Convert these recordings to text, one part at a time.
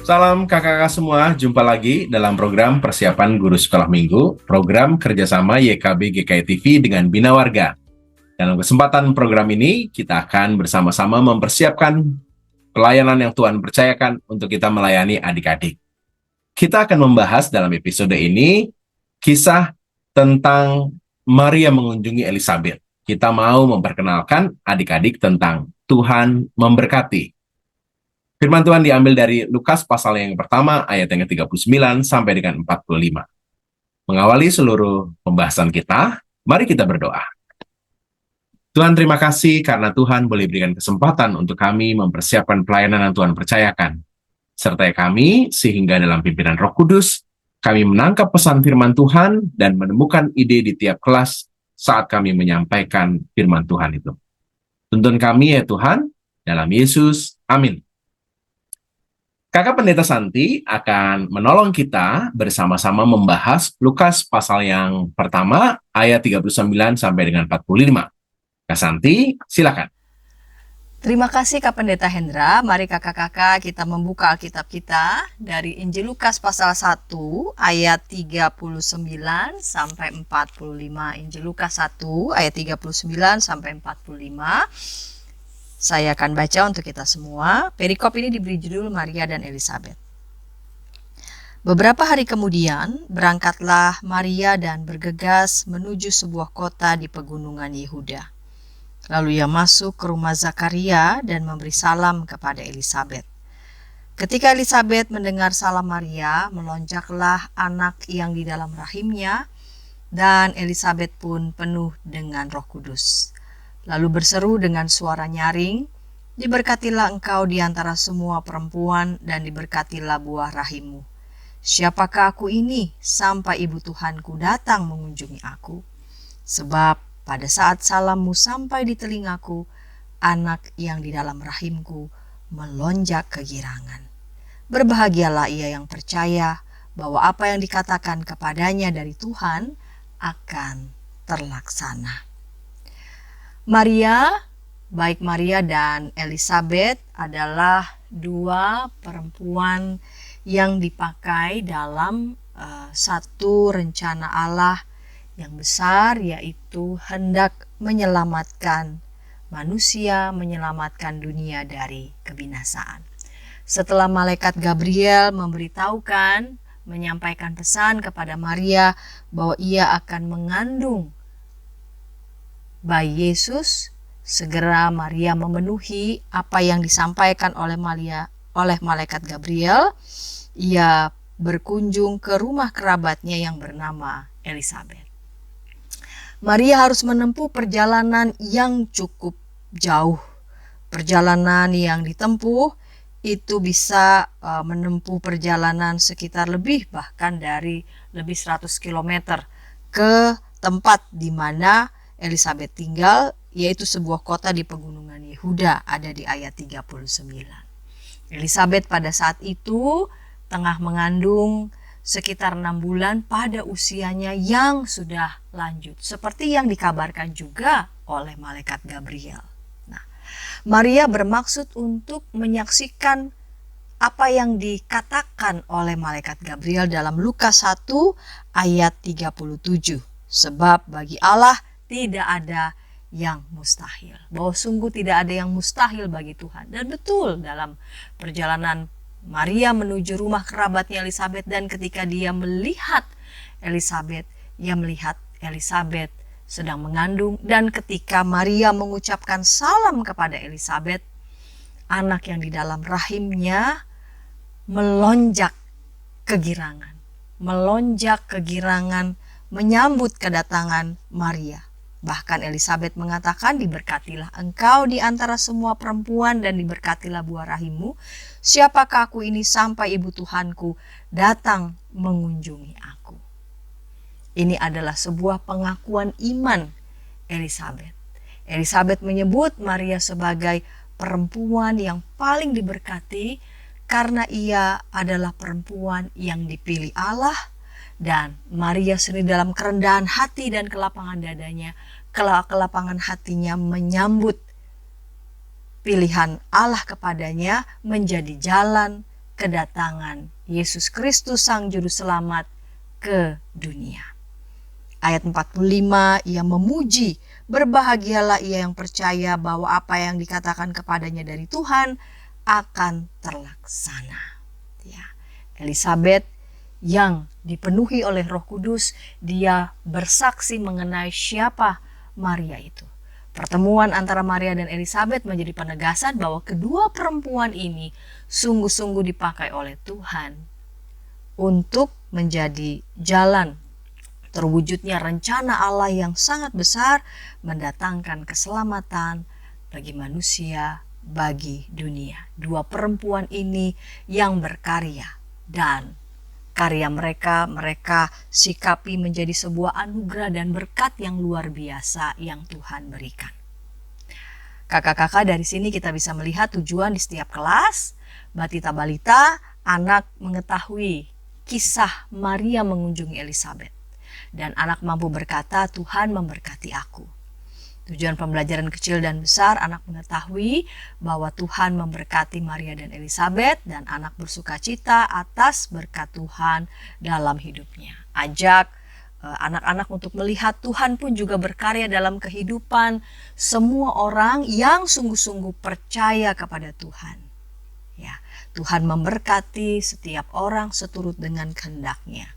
Salam kakak-kakak semua, jumpa lagi dalam program Persiapan Guru Sekolah Minggu, program kerjasama YKB GKI TV dengan Bina Warga. Dalam kesempatan program ini, kita akan bersama-sama mempersiapkan pelayanan yang Tuhan percayakan untuk kita melayani adik-adik. Kita akan membahas dalam episode ini kisah tentang Maria mengunjungi Elizabeth. Kita mau memperkenalkan adik-adik tentang Tuhan memberkati. Firman Tuhan diambil dari Lukas pasal yang pertama ayat yang ke-39 sampai dengan 45. Mengawali seluruh pembahasan kita, mari kita berdoa. Tuhan, terima kasih karena Tuhan boleh berikan kesempatan untuk kami mempersiapkan pelayanan yang Tuhan percayakan. Sertai kami sehingga dalam pimpinan Roh Kudus, kami menangkap pesan firman Tuhan dan menemukan ide di tiap kelas saat kami menyampaikan firman Tuhan itu. Tuntun kami ya Tuhan, dalam Yesus, amin. Kakak Pendeta Santi akan menolong kita bersama-sama membahas Lukas pasal yang pertama ayat 39 sampai dengan 45. Kak Santi, silakan. Terima kasih Kak Pendeta Hendra. Mari kakak-kakak kita membuka Alkitab kita dari Injil Lukas pasal 1 ayat 39 sampai 45. Injil Lukas 1 ayat 39 sampai 45. Saya akan baca untuk kita semua. Perikop ini diberi judul Maria dan Elizabeth. Beberapa hari kemudian, berangkatlah Maria dan bergegas menuju sebuah kota di pegunungan Yehuda. Lalu ia masuk ke rumah Zakaria dan memberi salam kepada Elizabeth. Ketika Elizabeth mendengar salam Maria, melonjaklah anak yang di dalam rahimnya, dan Elizabeth pun penuh dengan Roh Kudus. Lalu berseru dengan suara nyaring, "Diberkatilah engkau di antara semua perempuan dan diberkatilah buah rahimmu. Siapakah aku ini sampai ibu Tuhanku datang mengunjungi aku? Sebab pada saat salammu sampai di telingaku, anak yang di dalam rahimku melonjak kegirangan. Berbahagialah ia yang percaya bahwa apa yang dikatakan kepadanya dari Tuhan akan terlaksana." Baik Maria dan Elizabeth adalah dua perempuan yang dipakai dalam satu rencana Allah yang besar, yaitu hendak menyelamatkan manusia, menyelamatkan dunia dari kebinasaan. Setelah malaikat Gabriel memberitahukan, menyampaikan pesan kepada Maria bahwa ia akan mengandung bayi Yesus, segera Maria memenuhi apa yang disampaikan oleh malaikat Gabriel. Ia berkunjung ke rumah kerabatnya yang bernama Elizabeth. Maria harus menempuh perjalanan yang cukup jauh. Perjalanan yang ditempuh itu bisa menempuh perjalanan sekitar bahkan dari lebih 100 km ke tempat di mana Elizabeth tinggal, yaitu sebuah kota di pegunungan Yehuda, ada di ayat 39. Elizabeth pada saat itu tengah mengandung sekitar 6 bulan pada usianya yang sudah lanjut, seperti yang dikabarkan juga oleh malaikat Gabriel. Nah, Maria bermaksud untuk menyaksikan apa yang dikatakan oleh malaikat Gabriel dalam Lukas 1 ayat 37. Sebab bagi Allah tidak ada yang mustahil. Bahwa sungguh tidak ada yang mustahil bagi Tuhan. Dan betul, dalam perjalanan Maria menuju rumah kerabatnya Elizabeth, dan ketika dia melihat Elizabeth, ia melihat Elizabeth sedang mengandung, dan ketika Maria mengucapkan salam kepada Elizabeth, anak yang di dalam rahimnya melonjak kegirangan menyambut kedatangan Maria. Bahkan Elizabeth mengatakan, "Diberkatilah engkau di antara semua perempuan dan diberkatilah buah rahimmu. Siapakah aku ini sampai ibu Tuhanku datang mengunjungi aku?" Ini adalah sebuah pengakuan iman Elizabeth. Elizabeth menyebut Maria sebagai perempuan yang paling diberkati karena ia adalah perempuan yang dipilih Allah. Dan Maria sendiri dalam kerendahan hati dan kelapangan dadanya, kelapangan hatinya menyambut pilihan Allah kepadanya menjadi jalan kedatangan Yesus Kristus Sang Juru Selamat ke dunia. Ayat 45, ia memuji, berbahagialah ia yang percaya bahwa apa yang dikatakan kepadanya dari Tuhan akan terlaksana. Ya, Elisabet yang dipenuhi oleh Roh Kudus, dia bersaksi mengenai siapa Maria itu. Pertemuan antara Maria dan Elisabet menjadi penegasan bahwa kedua perempuan ini sungguh-sungguh dipakai oleh Tuhan untuk menjadi jalan terwujudnya rencana Allah yang sangat besar, mendatangkan keselamatan bagi manusia, bagi dunia. Dua perempuan ini yang berkarya, dan karya mereka sikapi menjadi sebuah anugerah dan berkat yang luar biasa yang Tuhan berikan. Kakak-kakak, dari sini kita bisa melihat tujuan di setiap kelas. Batita balita, anak mengetahui kisah Maria mengunjungi Elisabet. Dan anak mampu berkata, Tuhan memberkati aku. Tujuan pembelajaran kecil dan besar, anak mengetahui bahwa Tuhan memberkati Maria dan Elisabet, dan anak bersuka cita atas berkat Tuhan dalam hidupnya. Ajak anak-anak untuk melihat Tuhan pun juga berkarya dalam kehidupan semua orang yang sungguh-sungguh percaya kepada Tuhan. Ya, Tuhan memberkati setiap orang seturut dengan kehendak-Nya.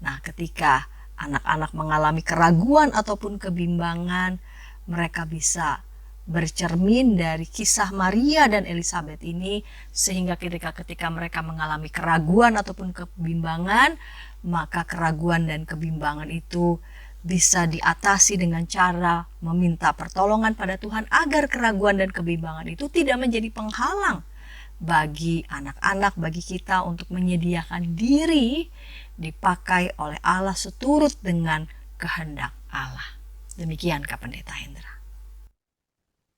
Nah, ketika anak-anak mengalami keraguan ataupun kebimbangan, mereka bisa bercermin dari kisah Maria dan Elisabet ini, sehingga ketika mereka mengalami keraguan ataupun kebimbangan, maka keraguan dan kebimbangan itu bisa diatasi dengan cara meminta pertolongan pada Tuhan, agar keraguan dan kebimbangan itu tidak menjadi penghalang bagi anak-anak, bagi kita untuk menyediakan diri dipakai oleh Allah seturut dengan kehendak Allah. Demikian Kak Pendeta Hendra.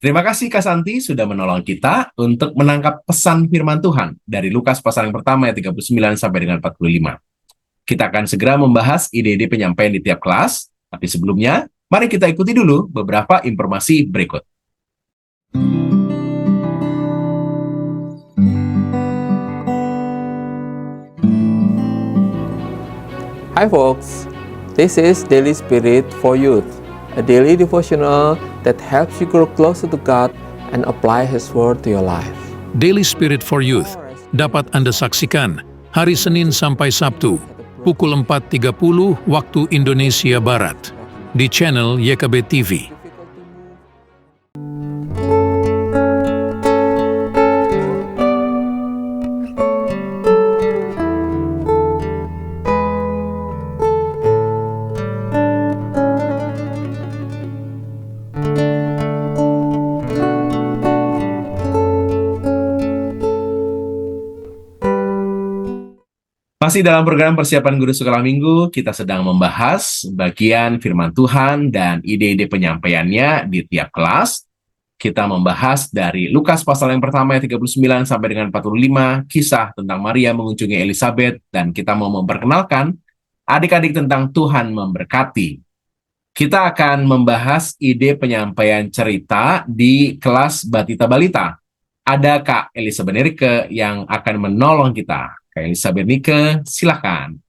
Terima kasih Kak Santi sudah menolong kita untuk menangkap pesan firman Tuhan dari Lukas pasal yang pertama ayat 39 sampai dengan 45. Kita akan segera membahas ide-ide penyampaian di tiap kelas, tapi sebelumnya mari kita ikuti dulu beberapa informasi berikut. Hi folks, this is Daily Spirit for Youth, a daily devotional that helps you grow closer to God and apply His Word to your life. Daily Spirit for Youth dapat Anda saksikan hari Senin sampai Sabtu, pukul 4.30 waktu Indonesia Barat, di channel YKB TV. Masih dalam program persiapan guru sekolah minggu, kita sedang membahas bagian firman Tuhan dan ide-ide penyampaiannya di tiap kelas. Kita membahas dari Lukas pasal yang pertama ayat 39 sampai dengan 45, kisah tentang Maria mengunjungi Elisabet, dan kita mau memperkenalkan adik-adik tentang Tuhan memberkati. Kita akan membahas ide penyampaian cerita di kelas Batita Balita. Ada Kak Elisabeth Nike yang akan menolong kita. Kak Elisabeth Nike, silakan.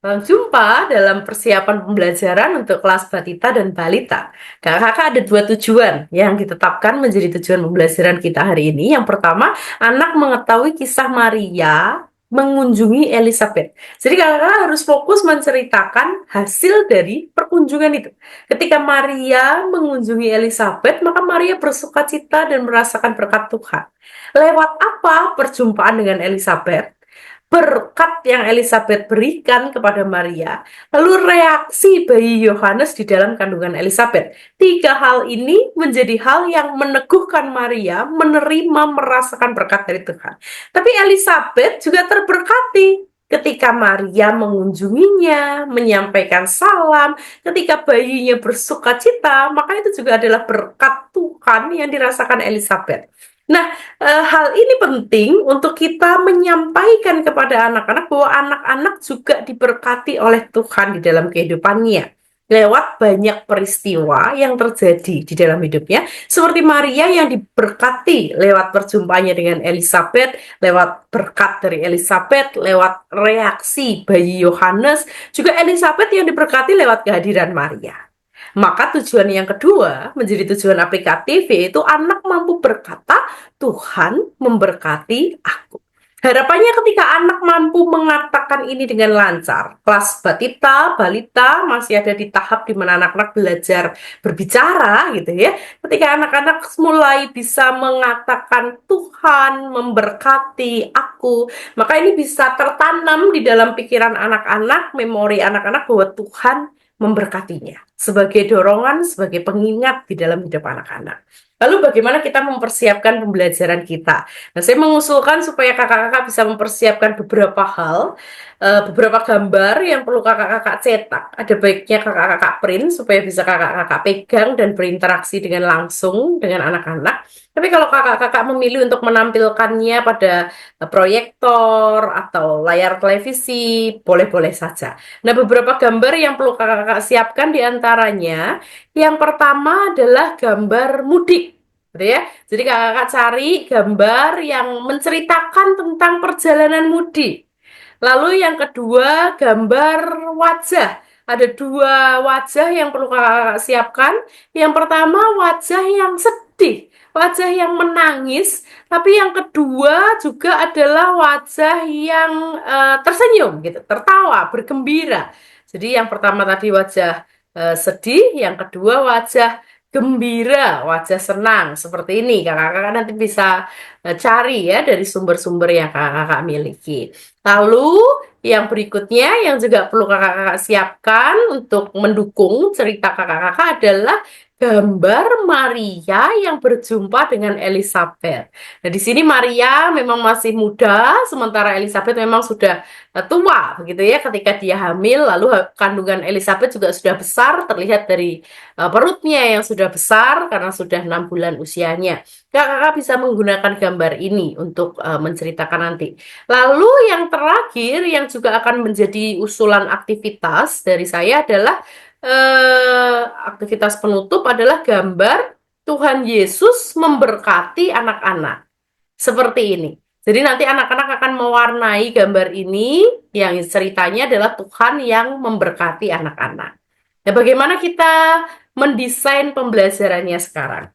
Selamat jumpa dalam persiapan pembelajaran untuk kelas Batita dan Balita. Kakak-kakak, ada dua tujuan yang ditetapkan menjadi tujuan pembelajaran kita hari ini. Yang pertama, anak mengetahui kisah Maria mengunjungi Elisabet. Jadi kakak-kakak harus fokus menceritakan hasil dari perkunjungan itu. Ketika Maria mengunjungi Elisabet, maka Maria bersukacita dan merasakan berkat Tuhan. Lewat apa perjumpaan dengan Elisabet? Berkat yang Elisabet berikan kepada Maria, lalu reaksi bayi Yohanes di dalam kandungan Elisabet. Tiga hal ini menjadi hal yang meneguhkan Maria menerima, merasakan berkat dari Tuhan. Tapi Elisabet juga terberkati ketika Maria mengunjunginya, menyampaikan salam, ketika bayinya bersukacita, maka itu juga adalah berkat Tuhan yang dirasakan Elisabet. Nah, hal ini penting untuk kita menyampaikan kepada anak-anak bahwa anak-anak juga diberkati oleh Tuhan di dalam kehidupannya. lewat banyak peristiwa yang terjadi di dalam hidupnya, seperti Maria yang diberkati lewat perjumpaannya dengan Elizabeth, lewat berkat dari Elizabeth, lewat reaksi bayi Yohanes, juga Elizabeth yang diberkati lewat kehadiran Maria. Maka tujuan yang kedua menjadi tujuan aplikatif, yaitu anak mampu berkata, Tuhan memberkati aku. Harapannya ketika anak mampu mengatakan ini dengan lancar, kelas batita, balita masih ada di tahap di mana anak-anak belajar berbicara gitu ya. Ketika anak-anak mulai bisa mengatakan Tuhan memberkati aku, maka ini bisa tertanam di dalam pikiran anak-anak, memori anak-anak bahwa Tuhan memberkatinya sebagai dorongan, sebagai pengingat di dalam hidup anak-anak. Lalu bagaimana kita mempersiapkan pembelajaran kita? Nah, saya mengusulkan supaya kakak-kakak bisa mempersiapkan beberapa hal, beberapa gambar yang perlu kakak-kakak cetak. Ada baiknya kakak-kakak print supaya bisa kakak-kakak pegang dan berinteraksi dengan langsung dengan anak-anak. Tapi kalau kakak-kakak memilih untuk menampilkannya pada proyektor atau layar televisi, boleh-boleh saja. Nah, beberapa gambar yang perlu kakak-kakak siapkan diantaranya, yang pertama adalah gambar mudik. Gitu ya. Jadi kakak-kakak cari gambar yang menceritakan tentang perjalanan mudik. Lalu yang kedua, gambar wajah. Ada dua wajah yang perlu kakak siapkan. Yang pertama, wajah yang sedih, wajah yang menangis. Tapi yang kedua juga adalah wajah yang tersenyum, gitu, tertawa, bergembira. Jadi yang pertama tadi wajah sedih, yang kedua wajah gembira, wajah senang. Seperti ini, kakak-kakak nanti bisa cari ya dari sumber-sumber yang kakak-kakak miliki. Lalu yang berikutnya yang juga perlu kakak-kakak siapkan untuk mendukung cerita kakak-kakak adalah gambar Maria yang berjumpa dengan Elizabeth. Nah, di sini Maria memang masih muda, sementara Elizabeth memang sudah tua, begitu ya, ketika dia hamil. Lalu kandungan Elizabeth juga sudah besar, terlihat dari perutnya yang sudah besar karena sudah 6 bulan usianya. Kakak-kakak bisa menggunakan gambar ini untuk menceritakan nanti. Lalu yang terakhir yang juga akan menjadi usulan aktivitas dari saya adalah aktivitas penutup adalah gambar Tuhan Yesus memberkati anak-anak. Seperti ini. Jadi nanti anak-anak akan mewarnai gambar ini yang ceritanya adalah Tuhan yang memberkati anak-anak. Nah, bagaimana kita mendesain pembelajarannya sekarang?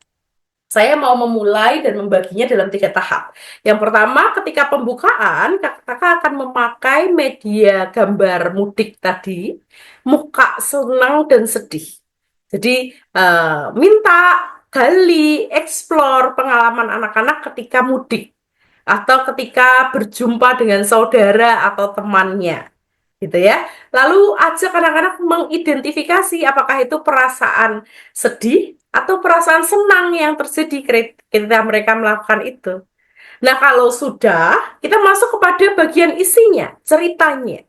Saya mau memulai dan membaginya dalam 3 tahap. Yang pertama, ketika pembukaan, kakak akan memakai media gambar mudik tadi, muka senang dan sedih. Jadi, minta gali, explore pengalaman anak-anak ketika mudik, atau ketika berjumpa dengan saudara atau temannya. Gitu ya. Lalu ajak anak-anak mengidentifikasi apakah itu perasaan sedih atau perasaan senang yang terjadi ketika mereka melakukan itu. Nah, kalau sudah, kita masuk kepada bagian isinya, ceritanya.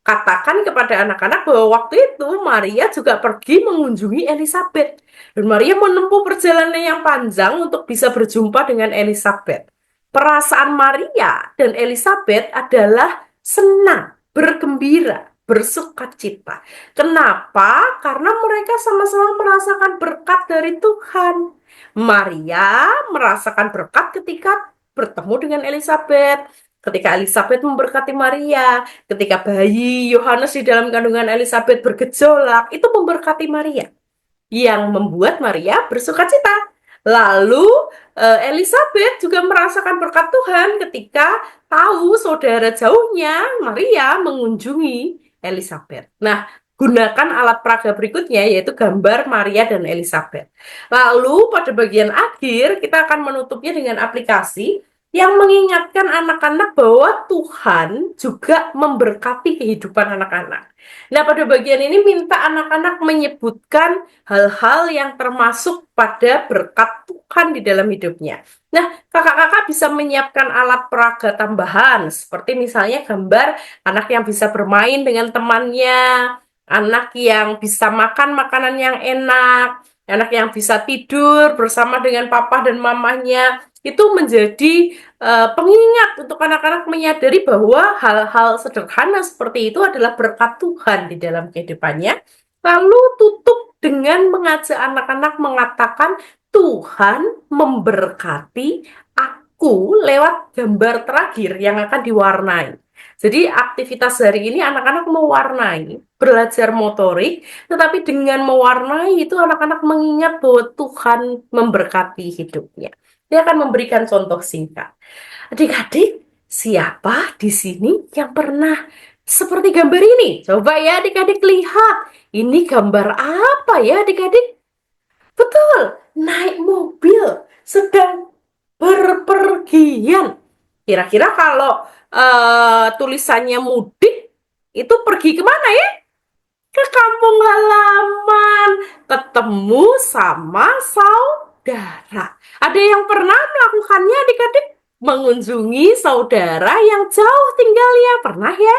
Katakan kepada anak-anak bahwa waktu itu Maria juga pergi mengunjungi Elizabeth. Dan Maria menempuh perjalanan yang panjang untuk bisa berjumpa dengan Elizabeth. Perasaan Maria dan Elizabeth adalah senang, bergembira, bersukacita. Kenapa? Karena mereka sama-sama merasakan berkat dari Tuhan. Maria merasakan berkat ketika bertemu dengan Elizabeth, ketika Elizabeth memberkati Maria, ketika bayi Yohanes di dalam kandungan Elizabeth bergejolak, itu memberkati Maria, yang membuat Maria bersukacita. Lalu Elizabeth juga merasakan berkat Tuhan ketika tahu saudara jauhnya Maria mengunjungi Elizabeth. Nah, gunakan alat peraga berikutnya, yaitu gambar Maria dan Elizabeth. Lalu pada bagian akhir kita akan menutupnya dengan aplikasi yang mengingatkan anak-anak bahwa Tuhan juga memberkati kehidupan anak-anak. Nah, pada bagian ini minta anak-anak menyebutkan hal-hal yang termasuk pada berkat Tuhan di dalam hidupnya. Nah, kakak-kakak bisa menyiapkan alat peraga tambahan, seperti misalnya gambar anak yang bisa bermain dengan temannya, anak yang bisa makan makanan yang enak, anak yang bisa tidur bersama dengan papa dan mamanya. Itu menjadi pengingat untuk anak-anak menyadari bahwa hal-hal sederhana seperti itu adalah berkat Tuhan di dalam kehidupannya. Lalu tutup dengan mengajak anak-anak mengatakan, Tuhan memberkati aku lewat gambar terakhir yang akan diwarnai. Jadi aktivitas hari ini anak-anak mewarnai, belajar motorik, tetapi dengan mewarnai itu anak-anak mengingat bahwa Tuhan memberkati hidupnya. Dia akan memberikan contoh singkat. Adik-adik, siapa di sini yang pernah seperti gambar ini? Coba ya adik-adik lihat. Ini gambar apa ya adik-adik? Betul, naik mobil, sedang berpergian. Kira-kira kalau tulisannya mudik, itu pergi kemana ya? Ke kampung halaman, ketemu sama saudara. Ada yang pernah melakukannya adik-adik? Mengunjungi saudara yang jauh tinggalnya, pernah ya?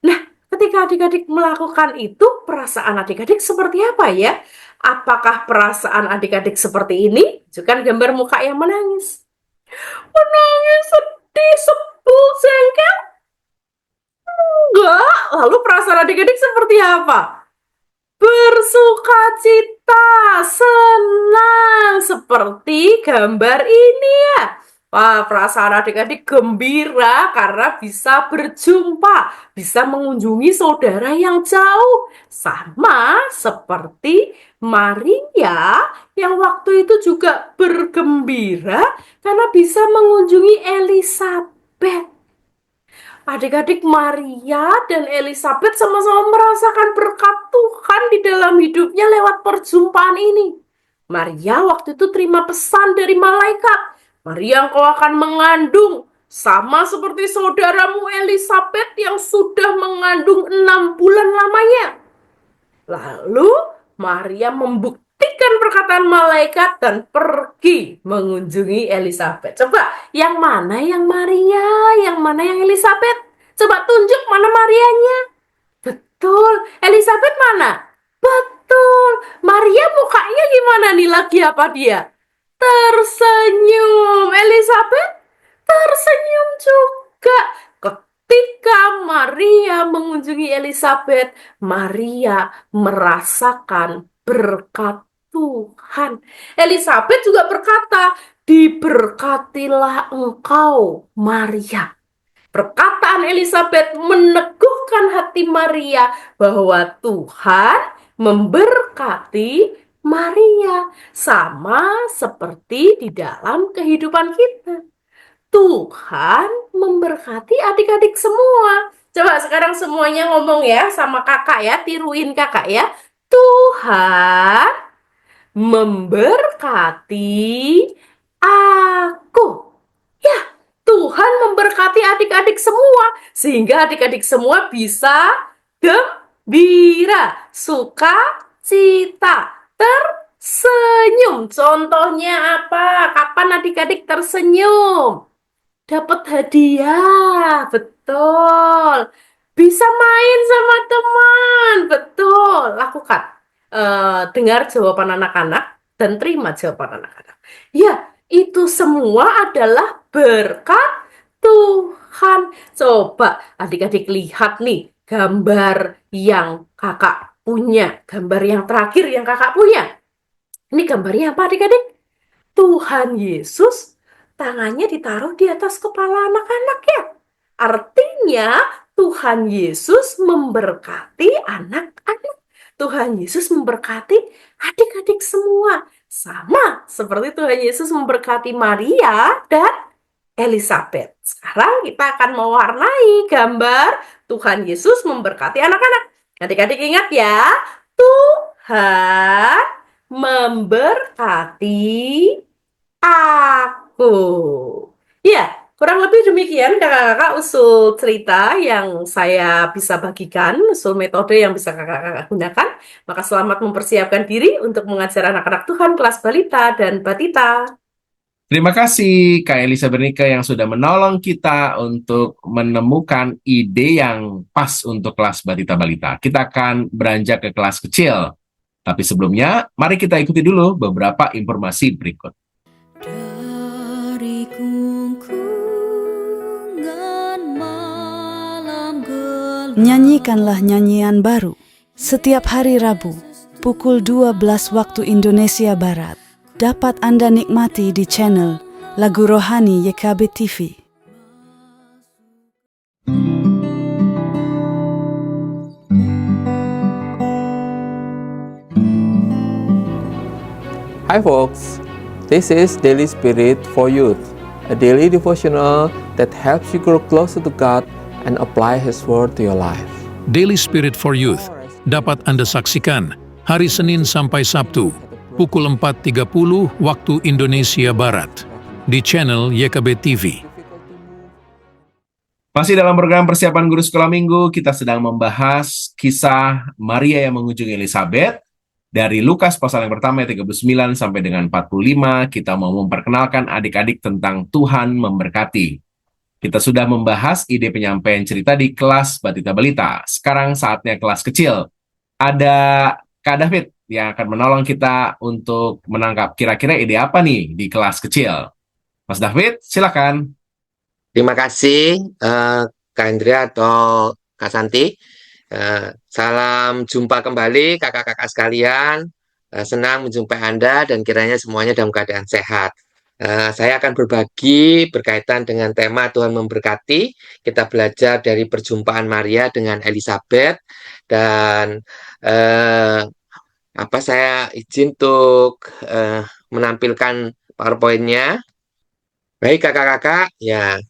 Nah, ketika adik-adik melakukan itu, perasaan adik-adik seperti apa ya? Apakah perasaan adik-adik seperti ini? Tunjukkan gambar muka yang menangis. Menangis, sedih, sebel, jengkel? Enggak. Lalu perasaan adik-adik seperti apa? Bersukacita, senang, seperti gambar ini ya. Wah, perasaan adik-adik gembira karena bisa berjumpa, bisa mengunjungi saudara yang jauh. Sama seperti Maria yang waktu itu juga bergembira karena bisa mengunjungi Elizabeth. Adik-adik Maria dan Elizabeth sama-sama merasakan berkat Tuhan di dalam hidupnya lewat perjumpaan ini. Maria waktu itu terima pesan dari malaikat. Maria, engkau akan mengandung sama seperti saudaramu Elizabeth yang sudah mengandung 6 bulan lamanya. Lalu Maria membuktikan perkataan malaikat dan pergi mengunjungi Elizabeth. Coba, yang mana yang Maria, yang mana yang Elizabeth? Coba tunjuk mana Marianya. Betul, Elizabeth mana? Betul, Maria mukanya gimana nih, lagi apa dia? Tersenyum. Elizabeth tersenyum juga. Ketika Maria mengunjungi Elizabeth, Maria merasakan berkat Tuhan. Elizabeth juga berkata, diberkatilah engkau, Maria. Perkataan Elizabeth meneguhkan hati Maria bahwa Tuhan memberkati Maria, sama seperti di dalam kehidupan kita. Tuhan memberkati adik-adik semua. Coba sekarang semuanya ngomong ya sama kakak ya, tiruin kakak ya. Tuhan memberkati aku. Ya, Tuhan memberkati adik-adik semua, sehingga adik-adik semua bisa gembira, sukacita, tersenyum. Contohnya apa? Kapan adik-adik tersenyum? Dapat hadiah, betul. Bisa main sama teman, betul. Lakukan. Dengar jawaban anak-anak dan terima jawaban anak-anak. Ya, itu semua adalah berkat Tuhan. Coba adik-adik lihat nih gambar yang kakak punya, gambar yang terakhir yang kakak punya. Ini gambarnya apa adik-adik? Tuhan Yesus tangannya ditaruh di atas kepala anak-anak ya. Artinya Tuhan Yesus memberkati anak-anak. Tuhan Yesus memberkati adik-adik semua. Sama seperti Tuhan Yesus memberkati Maria dan Elizabeth. Sekarang kita akan mewarnai gambar Tuhan Yesus memberkati anak-anak. Adik-adik ingat ya, Tuhan memberkati aku. Ya, kurang lebih demikian kakak-kakak usul cerita yang saya bisa bagikan, usul metode yang bisa kakak-kakak gunakan. Maka selamat mempersiapkan diri untuk mengajar anak-anak Tuhan kelas balita dan batita. Terima kasih Kak Elisa Bernika yang sudah menolong kita untuk menemukan ide yang pas untuk kelas balita-balita. Kita akan beranjak ke kelas kecil. Tapi sebelumnya, mari kita ikuti dulu beberapa informasi berikut. Dari kungkungan malam gelap, Nyanyikanlah nyanyian baru. Setiap hari Rabu, pukul 12 waktu Indonesia Barat, dapat Anda nikmati di channel Lagu Rohani YKB TV. Hi folks, this is Daily Spirit for Youth, a daily devotional that helps you grow closer to God and apply His Word to your life. Daily Spirit for Youth dapat Anda saksikan hari Senin sampai Sabtu pukul 4.30 waktu Indonesia Barat di channel YKB TV. Masih dalam program persiapan guru sekolah minggu, kita sedang membahas kisah Maria yang mengunjungi Elizabeth. Dari Lukas pasal yang pertama 39 sampai dengan 45, kita mau memperkenalkan adik-adik tentang Tuhan memberkati. Kita sudah membahas ide penyampaian cerita di kelas Batita Balita. Sekarang saatnya kelas kecil. Ada Kak David yang akan menolong kita untuk menangkap kira-kira ide apa nih di kelas kecil. Mas David, silakan. Terima kasih Kak Andrea atau Kak Santi. Salam jumpa kembali kakak-kakak sekalian. Senang menjumpai Anda dan kiranya semuanya dalam keadaan sehat. Saya akan berbagi berkaitan dengan tema Tuhan memberkati. Kita belajar dari perjumpaan Maria dengan Elizabeth dan saya izin untuk menampilkan PowerPoint-nya. Baik kakak-kakak, ya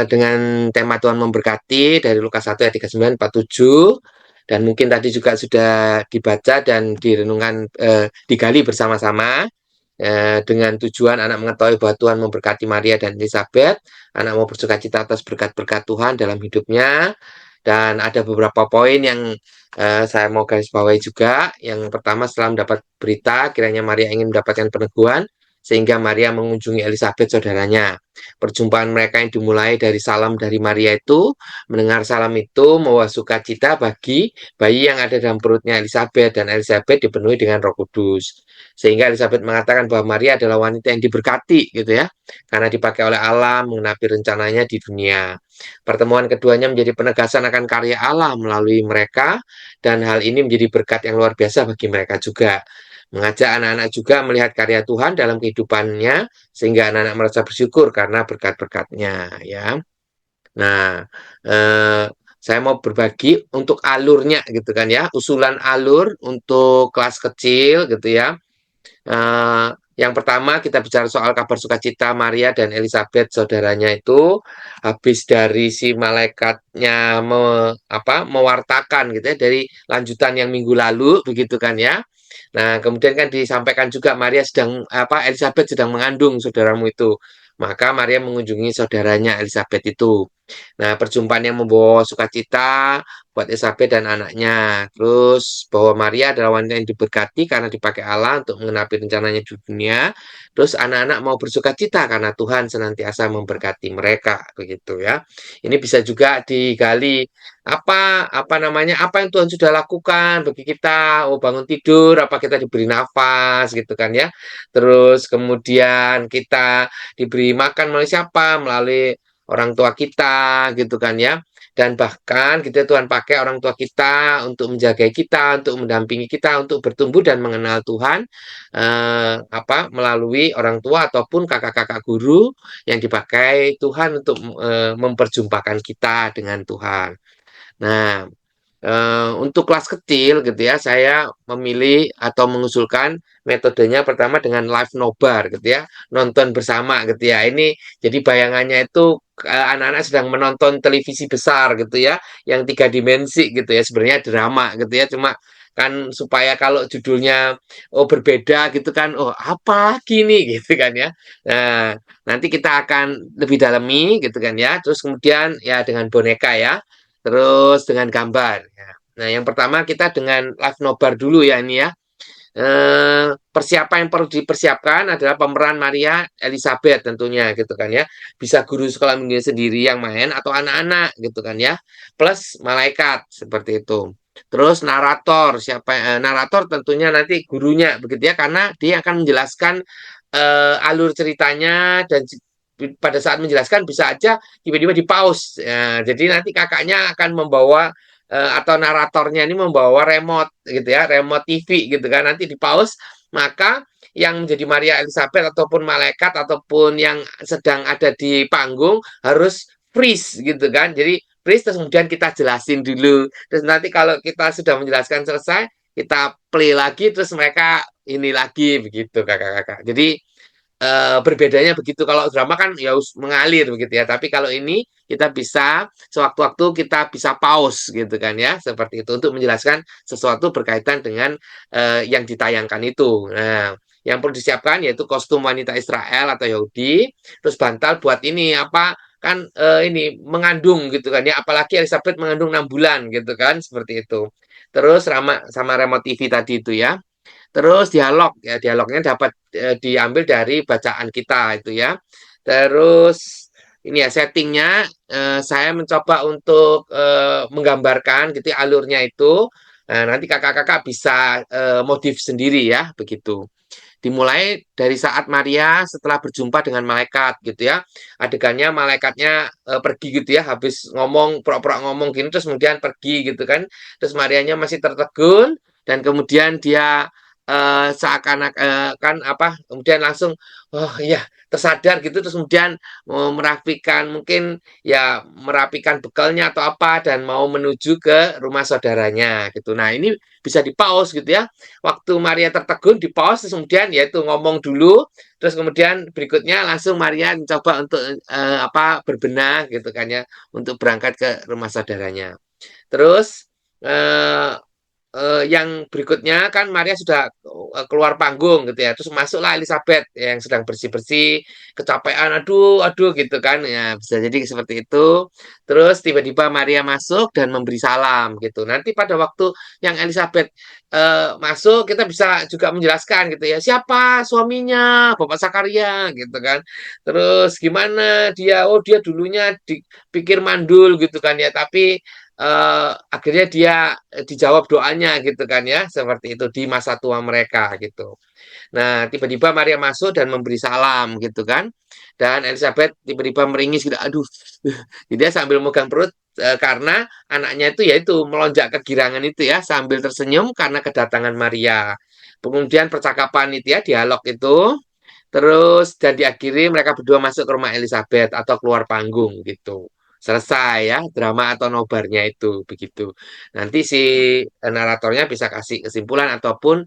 dengan tema Tuhan memberkati dari Lukas 1 ayat 39 47 dan mungkin tadi juga sudah dibaca dan direnungkan digali bersama-sama. Dengan tujuan anak mengetahui bahwa Tuhan memberkati Maria dan Elizabeth, anak mau bersukacita atas berkat-berkat Tuhan dalam hidupnya, dan ada beberapa poin yang saya mau garis bawahi juga. Yang pertama, setelah mendapat berita, kiranya Maria ingin mendapatkan peneguhan, sehingga Maria mengunjungi Elizabeth saudaranya. Perjumpaan mereka yang dimulai dari salam dari Maria itu, mendengar salam itu membawa sukacita bagi bayi yang ada dalam perutnya Elizabeth, dan Elizabeth dipenuhi dengan Roh Kudus. Sehingga Elizabeth mengatakan bahwa Maria adalah wanita yang diberkati gitu ya, karena dipakai oleh Allah menggenapi rencananya di dunia. Pertemuan keduanya menjadi penegasan akan karya Allah melalui mereka, dan hal ini menjadi berkat yang luar biasa bagi mereka juga. Mengajak anak-anak juga melihat karya Tuhan dalam kehidupannya, sehingga anak-anak merasa bersyukur karena berkat-berkatnya ya. Nah, saya mau berbagi untuk alurnya gitu kan ya, usulan alur untuk kelas kecil gitu ya. Yang pertama kita bicara soal kabar sukacita Maria dan Elizabeth saudaranya itu habis dari si malaikatnya mewartakan gitu ya, dari lanjutan yang minggu lalu begitu kan ya. Nah, kemudian kan disampaikan juga Elizabeth sedang mengandung saudaramu itu. Maka Maria mengunjungi saudaranya Elizabeth itu. Nah, perjumpaan yang membawa sukacita buat Elizabeth dan anaknya. Terus bahwa Maria adalah wanita yang diberkati karena dipakai Allah untuk mengenapi rencananya di dunia. Terus anak-anak mau bersukacita karena Tuhan senantiasa memberkati mereka begitu ya. Ini bisa juga digali apa yang Tuhan sudah lakukan bagi kita. Oh, bangun tidur, apa kita diberi nafas gitu kan ya. Terus kemudian kita diberi makan melalui siapa? Melalui orang tua kita gitu kan ya. Dan bahkan Tuhan pakai orang tua kita untuk menjaga kita, untuk mendampingi kita, untuk bertumbuh dan mengenal Tuhan melalui orang tua ataupun kakak-kakak guru yang dipakai Tuhan untuk memperjumpakan kita dengan Tuhan. Nah, untuk kelas kecil gitu ya, saya memilih atau mengusulkan metodenya pertama dengan live nobar gitu ya, nonton bersama gitu ya. Ini jadi bayangannya itu anak-anak sedang menonton televisi besar gitu ya, yang 3 dimensi gitu ya, sebenarnya drama gitu ya, cuma kan supaya kalau judulnya berbeda gitu kan, apa gini gitu kan ya. Nah, nanti kita akan lebih dalami gitu kan ya, terus kemudian ya dengan boneka ya. Terus dengan gambar. Ya. Nah, yang pertama kita dengan live nobar dulu ya ini ya. Persiapan yang perlu dipersiapkan adalah pemeran Maria Elizabeth tentunya gitu kan ya. Bisa guru sekolah minggu sendiri yang main atau anak-anak gitu kan ya. Plus malaikat seperti itu. Terus narator narator tentunya nanti gurunya begitu ya, karena dia akan menjelaskan alur ceritanya, dan pada saat menjelaskan bisa aja tiba-tiba di pause. Ya, jadi nanti kakaknya akan membawa atau naratornya ini membawa remote gitu ya, remote TV gitu kan, nanti di pause, maka yang menjadi Maria Elizabeth ataupun malaikat ataupun yang sedang ada di panggung harus freeze gitu kan. Jadi freeze terus kemudian kita jelasin dulu. Terus nanti kalau kita sudah menjelaskan selesai, kita play lagi terus mereka ini lagi begitu kakak-kakak. Jadi berbedanya begitu. Kalau drama kan ya mengalir begitu ya. Tapi kalau ini kita bisa sewaktu-waktu kita bisa pause gitu kan ya. Seperti itu untuk menjelaskan sesuatu berkaitan dengan yang ditayangkan itu. Nah, yang perlu disiapkan yaitu kostum wanita Israel atau Yahudi, terus bantal buat ini apa kan ini mengandung gitu kan ya. Apalagi Elizabeth mengandung 6 bulan gitu kan seperti itu. Terus sama remote TV tadi itu ya. Terus dialog ya, dialognya dapat diambil dari bacaan kita itu ya. Terus ini ya settingnya saya mencoba untuk menggambarkan gitu ya, alurnya itu. Nah, nanti kakak-kakak bisa modif sendiri ya begitu. Dimulai dari saat Maria setelah berjumpa dengan malaikat gitu ya. Adegannya malaikatnya pergi gitu ya, habis ngomong pura-pura ngomong gini terus kemudian pergi gitu kan. Terus Marianya masih tertegun dan kemudian dia seakan-akan apa kemudian langsung oh iya tersadar gitu terus kemudian mau merapikan mungkin ya merapikan bekalnya atau apa dan mau menuju ke rumah saudaranya gitu. Nah, ini bisa di pause gitu ya. Waktu Maria tertegun di pause terus kemudian yaitu ngomong dulu terus kemudian berikutnya langsung Maria mencoba untuk apa berbenah gitu kan ya untuk berangkat ke rumah saudaranya. Terus eh, yang berikutnya kan Maria sudah keluar panggung gitu ya. Terus masuklah Elizabeth yang sedang bersih-bersih, kecapean, aduh, aduh gitu kan. Ya, bisa jadi seperti itu. Terus tiba-tiba Maria masuk dan memberi salam gitu. Nanti pada waktu yang Elizabeth masuk, kita bisa juga menjelaskan gitu ya. Siapa suaminya, Bapak Sakaria gitu kan. Terus gimana dia, oh dia dulunya dipikir mandul gitu kan ya. Tapi akhirnya dia dijawab doanya gitu kan ya seperti itu di masa tua mereka gitu. Nah, tiba-tiba Maria masuk dan memberi salam gitu kan. Dan Elizabeth tiba-tiba meringis gitu. Aduh. Jadi dia sambil megang perut karena anaknya itu yaitu melonjak kegirangan itu ya sambil tersenyum karena kedatangan Maria. Kemudian percakapan itu ya dialog itu terus dan diakhiri mereka berdua masuk ke rumah Elizabeth atau keluar panggung gitu. Selesai ya drama atau nobarnya itu begitu. Nanti si naratornya bisa kasih kesimpulan ataupun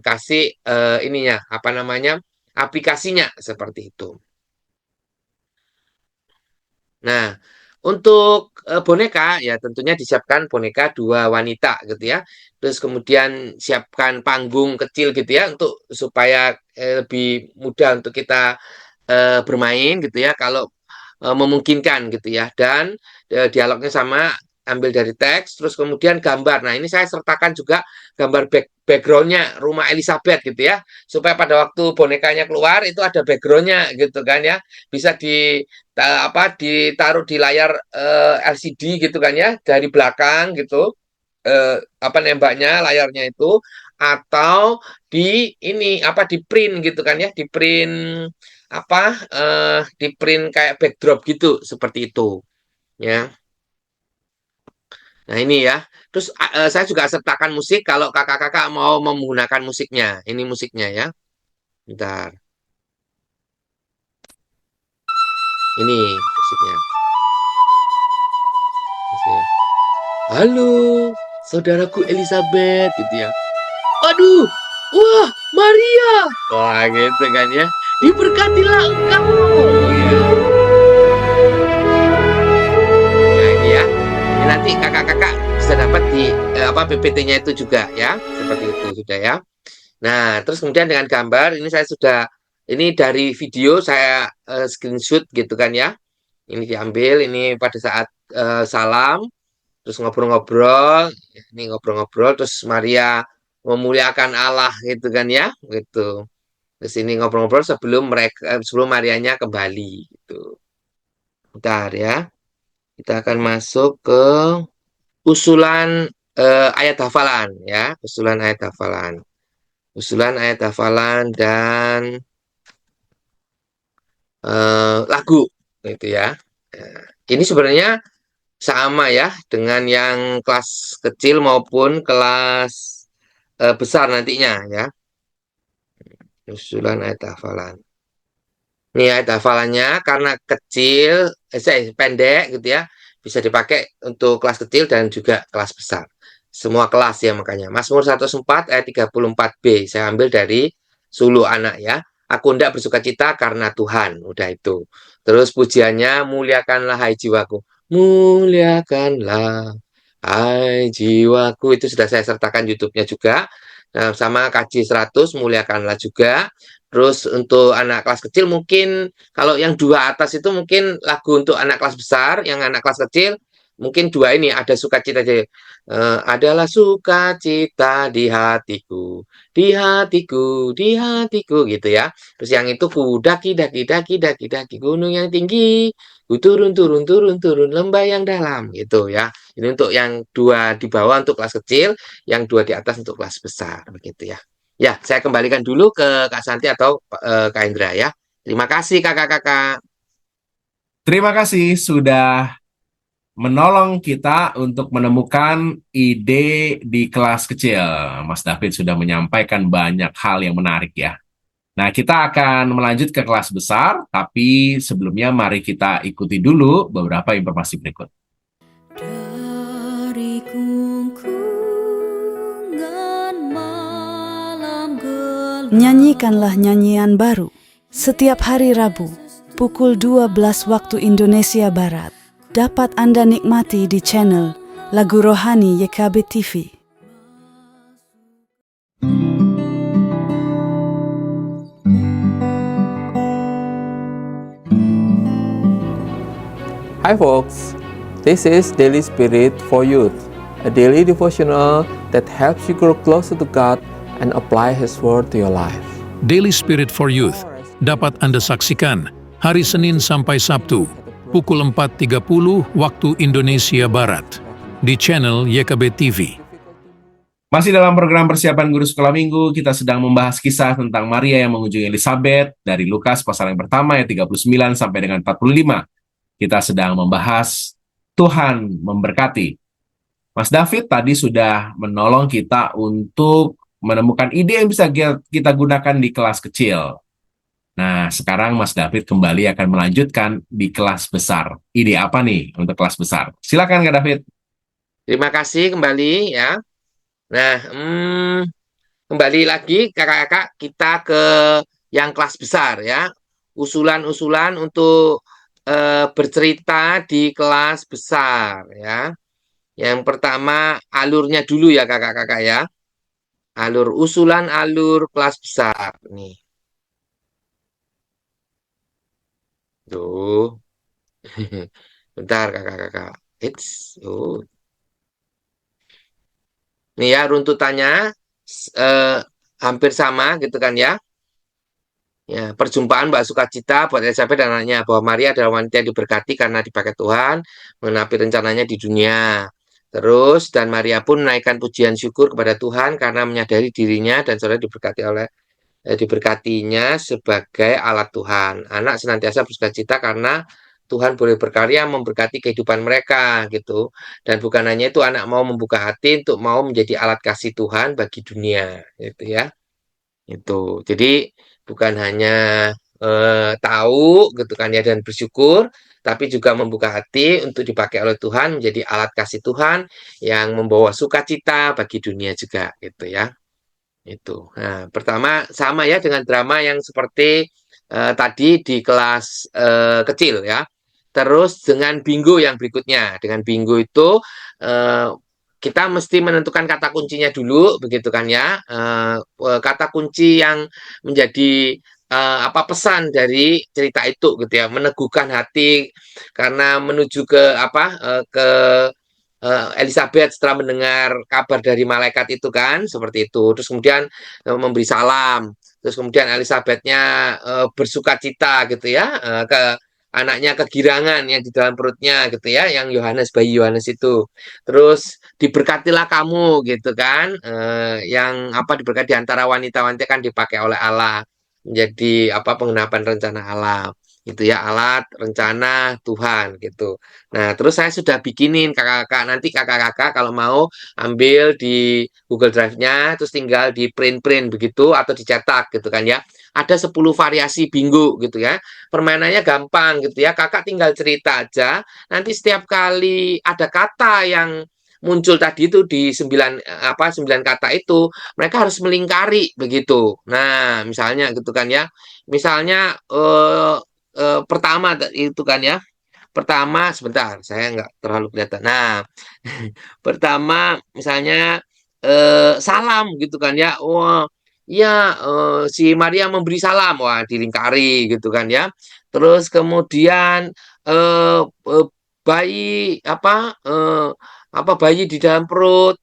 kasih ininya apa namanya aplikasinya seperti itu. Nah, untuk boneka ya tentunya disiapkan boneka dua wanita gitu ya. Terus kemudian siapkan panggung kecil gitu ya untuk supaya lebih mudah untuk kita bermain gitu ya kalau memungkinkan gitu ya. Dan dialognya sama ambil dari teks terus kemudian gambar. Nah, ini saya sertakan juga gambar backgroundnya rumah Elizabeth gitu ya supaya pada waktu bonekanya keluar itu ada backgroundnya gitu kan ya bisa apa ditaruh di layar LCD gitu kan ya dari belakang gitu apa nembaknya layarnya itu atau di ini apa di print gitu kan ya di print apa di print kayak backdrop gitu seperti itu ya. Nah, ini ya. Terus saya juga sertakan musik kalau kakak-kakak mau menggunakan musiknya. Ini musiknya ya. Bentar. Ini musiknya. Musiknya. Halo, saudaraku Elizabeth gitu ya. Aduh, wah, Maria. Wah, gitu kan ya. Diberkatilah engkau. Ya, ini ya. Ini nanti kakak-kakak bisa dapat di apa PPT-nya itu juga ya. Seperti itu sudah ya. Nah, terus kemudian dengan gambar ini saya sudah ini dari video saya screenshot gitu kan ya. Ini diambil ini pada saat salam terus ngobrol-ngobrol, ini ngobrol-ngobrol terus Maria memuliakan Allah gitu kan ya, gitu. Terus ini ngobrol-ngobrol sebelum mereka sebelum Marianya kembali gitu. Bentar ya. Kita akan masuk ke usulan ayat hafalan ya, usulan ayat hafalan. Usulan ayat hafalan dan lagu gitu ya. Nah, ini sebenarnya sama ya dengan yang kelas kecil maupun kelas besar nantinya ya. Usulan ayat hafalan. Nih ayat hafalannya karena kecil, pendek gitu ya, bisa dipakai untuk kelas kecil dan juga kelas besar. Semua kelas ya makanya. Mazmur 104 ayat 34b. Saya ambil dari Sulu Anak ya. Aku hendak bersuka cita karena Tuhan. Udah itu. Terus pujiannya, muliakanlah hai jiwaku. Muliakanlah hai jiwaku. Itu sudah saya sertakan YouTube-nya juga. Nah, sama KJ 100, muliakanlah juga. Terus untuk anak kelas kecil mungkin kalau yang dua atas itu mungkin lagu untuk anak kelas besar, yang anak kelas kecil mungkin dua ini ada sukacita aja. Adalah sukacita di hatiku, di hatiku gitu ya. Terus yang itu ku daki daki daki daki daki gunung yang tinggi, ku turun turun turun turun lembah yang dalam gitu ya. Ini untuk yang dua di bawah untuk kelas kecil, yang dua di atas untuk kelas besar begitu ya. Ya, saya kembalikan dulu ke Kak Santi atau Kak Indra ya. Terima kasih kakak-kakak. Terima kasih sudah menolong kita untuk menemukan ide di kelas kecil. Mas David sudah menyampaikan banyak hal yang menarik ya. Nah, kita akan melanjut ke kelas besar, tapi sebelumnya mari kita ikuti dulu beberapa informasi berikut. Dari kungkungan malam gelap. Nyanyikanlah nyanyian baru setiap hari Rabu pukul 12 waktu Indonesia Barat. Dapat Anda nikmati di channel Lagu Rohani YKB TV. Hi folks, this is Daily Spirit for Youth, a daily devotional that helps you grow closer to God and apply His Word to your life. Daily Spirit for Youth dapat Anda saksikan hari Senin sampai Sabtu pukul 4.30 waktu Indonesia Barat di channel YKB TV. Masih dalam program persiapan guru sekolah minggu, kita sedang membahas kisah tentang Maria yang mengunjungi Elizabeth dari Lukas pasal yang pertama ayat 39 sampai dengan 45. Kita sedang membahas Tuhan memberkati. Mas David tadi sudah menolong kita untuk menemukan ide yang bisa kita gunakan di kelas kecil. Nah, sekarang Mas David kembali akan melanjutkan di kelas besar. Ide apa nih untuk kelas besar? Silakan Kak David. Terima kasih kembali ya. Nah, kembali lagi kakak-kakak kita ke yang kelas besar ya. Usulan-usulan untuk bercerita di kelas besar ya. Yang pertama alurnya dulu ya kakak-kakak ya. Usulan alur kelas besar nih. Tuh. Bentar kakak-kakak. Tuh. Nih ya runtutannya hampir sama gitu kan ya. Ya, perjumpaan Mbak Sukacita buat Elizabeth dan anaknya bahwa Maria adalah wanita yang diberkati karena dipakai Tuhan mengenapi rencananya di dunia. Terus dan Maria pun menaikkan pujian syukur kepada Tuhan karena menyadari dirinya dan saudara diberkatinya sebagai alat Tuhan. Anak senantiasa bersukacita karena Tuhan boleh berkarya memberkati kehidupan mereka gitu. Dan bukan hanya itu anak mau membuka hati untuk mau menjadi alat kasih Tuhan bagi dunia gitu ya. Itu. Jadi bukan hanya tahu gitu kan ya dan bersyukur, tapi juga membuka hati untuk dipakai oleh Tuhan menjadi alat kasih Tuhan yang membawa sukacita bagi dunia juga gitu ya. Itu. Nah, pertama sama ya dengan drama yang seperti tadi di kelas kecil ya. Terus dengan bingo yang berikutnya. Dengan bingo itu eh, kita mesti menentukan kata kuncinya dulu, begitu kan ya. Kata kunci yang menjadi apa pesan dari cerita itu gitu ya, meneguhkan hati karena menuju ke apa ke Elizabeth setelah mendengar kabar dari malaikat itu kan seperti itu. Terus kemudian memberi salam. Terus kemudian Elizabethnya bersuka cita gitu ya ke anaknya kegirangan yang di dalam perutnya gitu ya, yang bayi Yohanes itu. Terus diberkatilah kamu gitu kan, yang apa diberkati di antara wanita-wanita kan dipakai oleh Allah menjadi apa penggenapan rencana Allah. gitu ya, alat, rencana, Tuhan gitu. Nah, terus saya sudah bikinin kakak-kakak, nanti kakak-kakak kalau mau ambil di Google Drive-nya, terus tinggal di print-print begitu, atau dicetak gitu kan ya. Ada 10 variasi bingo gitu ya. Permainannya gampang gitu ya, kakak tinggal cerita aja, nanti setiap kali ada kata yang muncul tadi itu di 9 kata itu, mereka harus melingkari begitu. Nah, misalnya gitu kan ya. Misalnya pertama itu kan ya. Pertama, sebentar, saya nggak terlalu kelihatan. Nah, pertama misalnya salam gitu kan ya. Wah, ya si Maria memberi salam, wah dilingkari gitu kan ya. Terus kemudian bayi apa bayi di dalam perut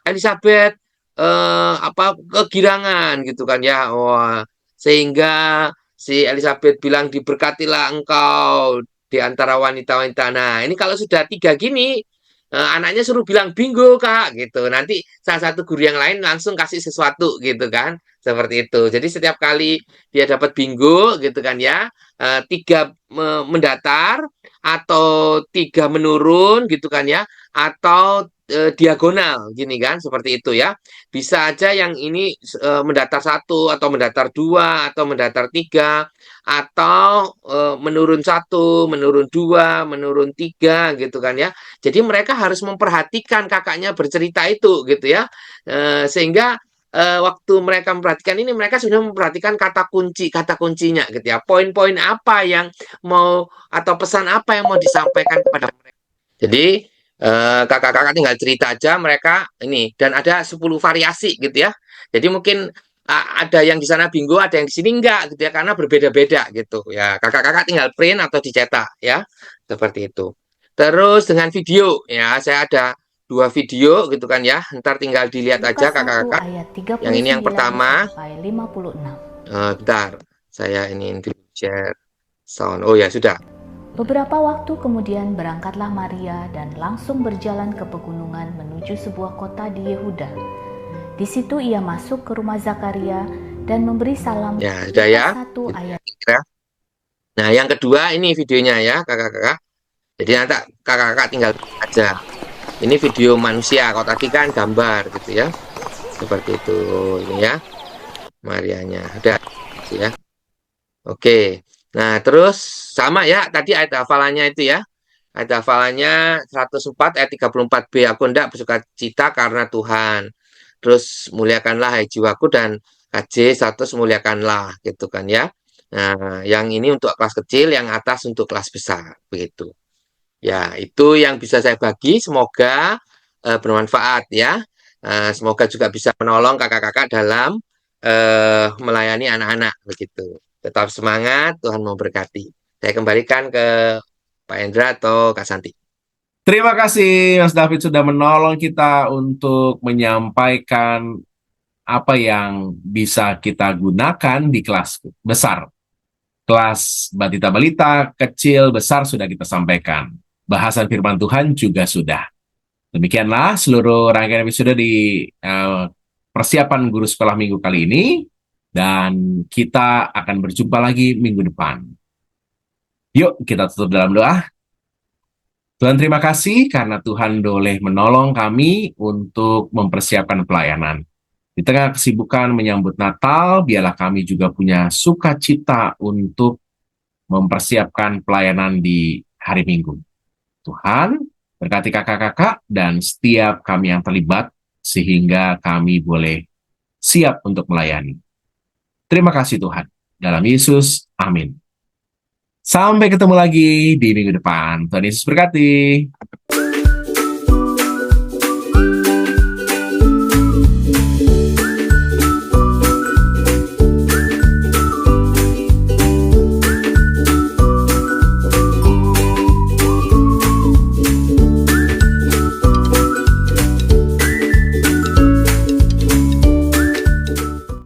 Elizabeth kegirangan gitu kan ya. Wah, sehingga si Elizabeth bilang diberkatilah engkau di antara wanita-wanita. Nah, ini kalau sudah 3 gini, anaknya suruh bilang bingo kak gitu. Nanti salah satu guru yang lain langsung kasih sesuatu gitu kan, seperti itu. Jadi setiap kali dia dapat bingo gitu kan ya, 3 mendatar atau 3 menurun gitu kan ya, atau diagonal gini kan, seperti itu ya. Bisa aja yang ini mendatar 1 atau mendatar 2 atau mendatar 3 atau menurun 1, menurun 2, menurun 3 gitu kan ya. Jadi mereka harus memperhatikan kakaknya bercerita itu gitu ya. Sehingga waktu mereka memperhatikan ini, mereka sudah memperhatikan kata kuncinya gitu ya. Poin-poin apa yang mau atau pesan apa yang mau disampaikan kepada mereka. Jadi kakak-kakak tinggal cerita aja mereka ini, dan ada 10 variasi gitu ya. Jadi mungkin ada yang di sana bingo, ada yang di sini enggak gitu ya, karena berbeda-beda gitu ya. Kakak-kakak tinggal print atau dicetak ya, seperti itu. Terus dengan video ya, saya ada 2 video gitu kan ya. Ntar tinggal dilihat aja Lukas 1 kakak-kakak. ayat Yang ini yang 39 pertama, sampai 56. bentar, saya ini share sound. Oh ya sudah. Beberapa waktu kemudian berangkatlah Maria dan langsung berjalan ke pegunungan menuju sebuah kota di Yehuda. Di situ ia masuk ke rumah Zakaria dan memberi salam. Ya, sudah ya. Lukas 1 ayat. Nah, yang kedua ini videonya ya, kakak-kakak. Jadi nanti kakak-kakak tinggal aja. Ini video manusia, kalau tadi kan gambar gitu ya. Seperti itu ini ya. Marianya ada gitu ya. Oke. Nah, terus sama ya tadi ayat hafalannya itu ya. Ayat hafalannya 104 ayat 34b. Aku hendak bersuka cita karena Tuhan. Terus muliakanlah hai jiwaku, dan KJ 100 muliakanlah gitu kan ya. Nah, yang ini untuk kelas kecil, yang atas untuk kelas besar begitu. Ya, itu yang bisa saya bagi. Semoga bermanfaat ya. Semoga juga bisa menolong kakak-kakak dalam melayani anak-anak begitu. Tetap semangat, Tuhan memberkati. Saya kembalikan ke Pak Hendra atau Kak Santi. Terima kasih Mas David sudah menolong kita untuk menyampaikan apa yang bisa kita gunakan di kelas besar. Kelas Batita Balita, kecil, besar sudah kita sampaikan. Bahasan firman Tuhan juga sudah. Demikianlah seluruh rangkaian episode di persiapan guru sekolah minggu kali ini. Dan kita akan berjumpa lagi minggu depan. Yuk kita tutup dalam doa. Tuhan terima kasih karena Tuhan boleh menolong kami untuk mempersiapkan pelayanan. Di tengah kesibukan menyambut Natal, biarlah kami juga punya sukacita untuk mempersiapkan pelayanan di hari Minggu. Tuhan, berkati kakak-kakak dan setiap kami yang terlibat, sehingga kami boleh siap untuk melayani. Terima kasih Tuhan. Dalam Yesus, amin. Sampai ketemu lagi di minggu depan. Tuhan Yesus berkati.